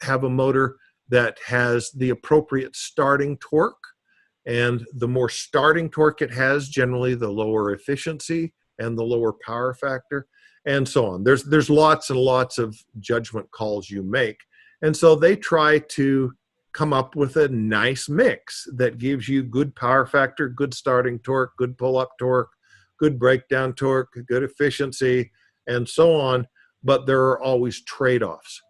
have a motor that has the appropriate starting torque, and the more starting torque it has, generally the lower efficiency and the lower power factor, and so on. There's lots and lots of judgment calls you make, and so they try to come up with a nice mix that gives you good power factor, good starting torque, good pull-up torque, good breakdown torque, good efficiency, and so on, but there are always trade-offs.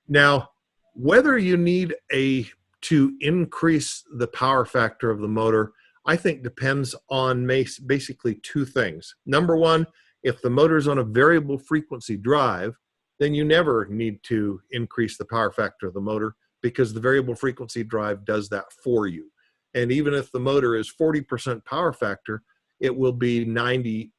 Now, whether you need to increase the power factor of the motor, I think depends on basically 2 things. Number one, if the motor is on a variable frequency drive, then you never need to increase the power factor of the motor, because the variable frequency drive does that for you. And even if the motor is 40% power factor, it will be 97,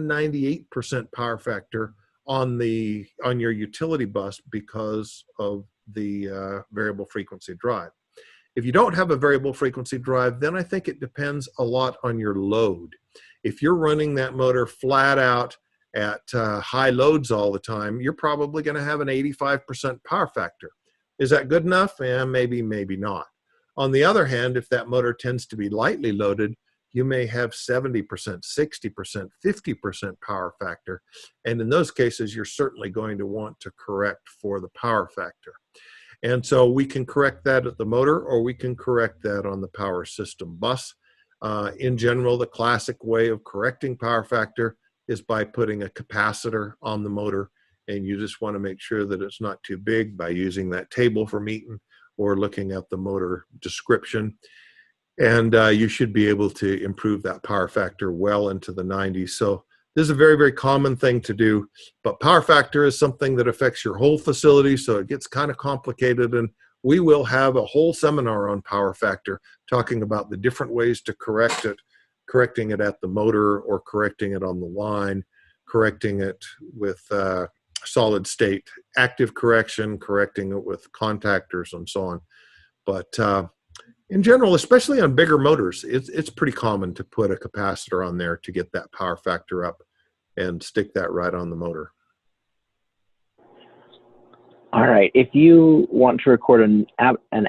98% power factor on your utility bus because of the variable frequency drive. If you don't have a variable frequency drive, then I think it depends a lot on your load. If you're running that motor flat out at high loads all the time, you're probably going to have an 85% power factor. Is that good enough? Maybe, maybe not. On the other hand, if that motor tends to be lightly loaded, you may have 70%, 60%, 50% power factor. And in those cases, you're certainly going to want to correct for the power factor. And so we can correct that at the motor, or we can correct that on the power system bus. In general, the classic way of correcting power factor is by putting a capacitor on the motor. and you just want to make sure that it's not too big by using that table from Eaton or looking at the motor description. And you should be able to improve that power factor well into the 90s. So this is a very, very common thing to do, but power factor is something that affects your whole facility, so it gets kind of complicated, and we will have a whole seminar on power factor talking about the different ways to correct it, correcting it at the motor or correcting it on the line, correcting it with solid state active correction, correcting it with contactors and so on. But in general, especially on bigger motors, it's pretty common to put a capacitor on there to get that power factor up and stick that right on the motor. All right. If you want to record an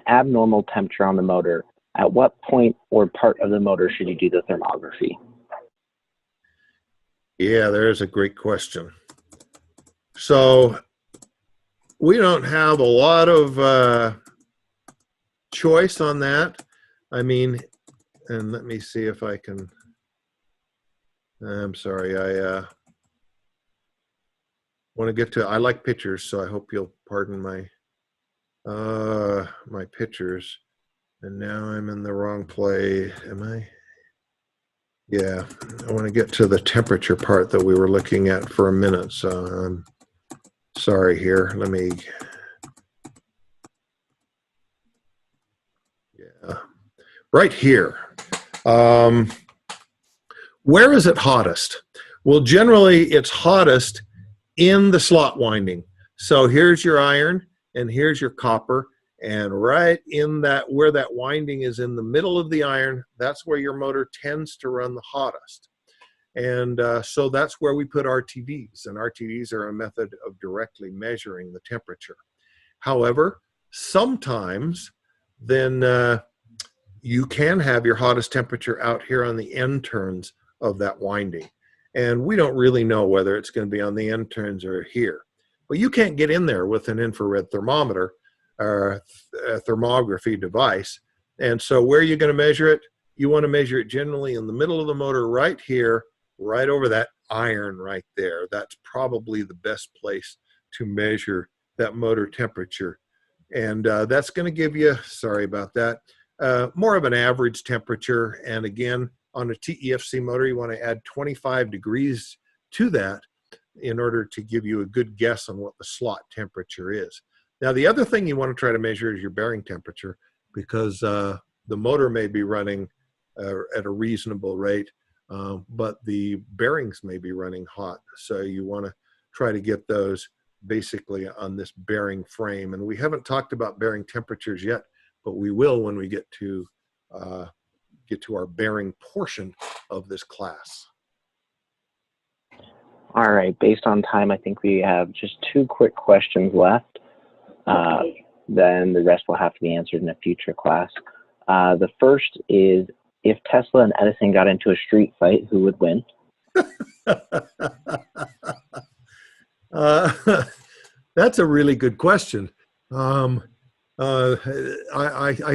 abnormal temperature on the motor, at what point or part of the motor should you do the thermography? Yeah, there's a great question. So we don't have a lot of choice on that. I mean, and let me see if I can, I'm sorry, I want to get to, I like pictures, so I hope you'll pardon my my pictures. And now I'm in the wrong play. Am I? Yeah, I want to get to the temperature part that we were looking at for a minute, so I'm sorry here. Let me, yeah, right here. Where is it hottest? Well, generally it's hottest in the slot winding. So here's your iron and here's your copper, and right in that, where that winding is in the middle of the iron, that's where your motor tends to run the hottest. And so that's where we put RTDs, and RTDs are a method of directly measuring the temperature. However, sometimes then you can have your hottest temperature out here on the end turns of that winding. And we don't really know whether it's going to be on the end turns or here. But you can't get in there with an infrared thermometer or a thermography device. And so where are you going to measure it? You want to measure it generally in the middle of the motor right here, right over that iron right there. That's probably the best place to measure that motor temperature. And that's going to give you, sorry about that, more of an average temperature. And again, on a TEFC motor, you want to add 25 degrees to that in order to give you a good guess on what the slot temperature is. Now, the other thing you want to try to measure is your bearing temperature, because the motor may be running at a reasonable rate, but the bearings may be running hot. So you want to try to get those basically on this bearing frame. And we haven't talked about bearing temperatures yet, but we will when we get to our bearing portion of this class. All right. Based on time, I think we have just 2 quick questions left. Then the rest will have to be answered in a future class. The first is, if Tesla and Edison got into a street fight, who would win? That's a really good question. I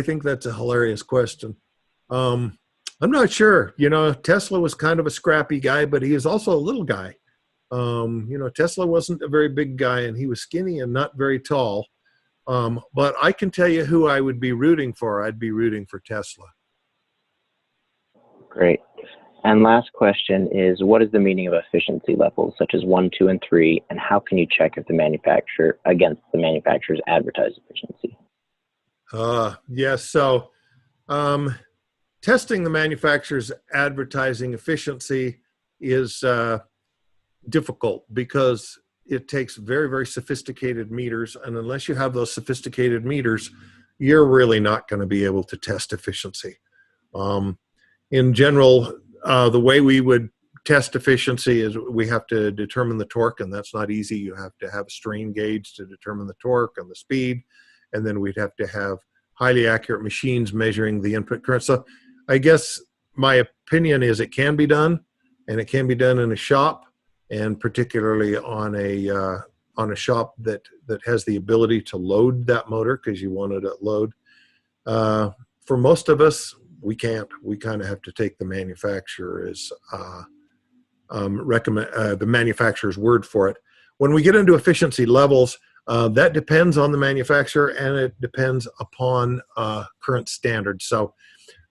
think that's a hilarious question. I'm not sure. You know, Tesla was kind of a scrappy guy, but he is also a little guy. You know, Tesla wasn't a very big guy, and he was skinny and not very tall. But I can tell you who I would be rooting for. I'd be rooting for Tesla. Great. And last question is, what is the meaning of efficiency levels such as 1, 2, and 3, and how can you check if the manufacturer's advertised efficiency? Yes. So testing the manufacturer's advertising efficiency is difficult because it takes very, very sophisticated meters. And unless you have those sophisticated meters, you're really not going to be able to test efficiency. In general, the way we would test efficiency is we have to determine the torque, and that's not easy. You have to have a strain gauge to determine the torque and the speed. And then we'd have to have highly accurate machines measuring the input current. So I guess my opinion is it can be done, and it can be done in a shop, and particularly on a shop that has the ability to load that motor, because you want it at load. For most of us, we can't. We kind of have to take the manufacturer's the manufacturer's word for it. when we get into efficiency levels, that depends on the manufacturer and it depends upon current standards. So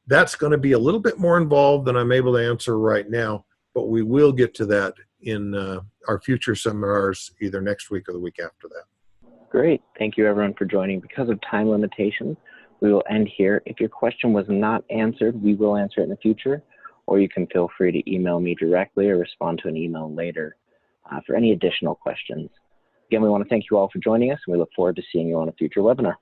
that's going to be a little bit more involved than I'm able to answer right now, but we will get to that in our future seminars, either next week or the week after that. Great. Thank you, everyone, for joining. Because of time limitations, we will end here. If your question was not answered, we will answer it in the future, or you can feel free to email me directly or respond to an email later for any additional questions. Again, we want to thank you all for joining us, and we look forward to seeing you on a future webinar.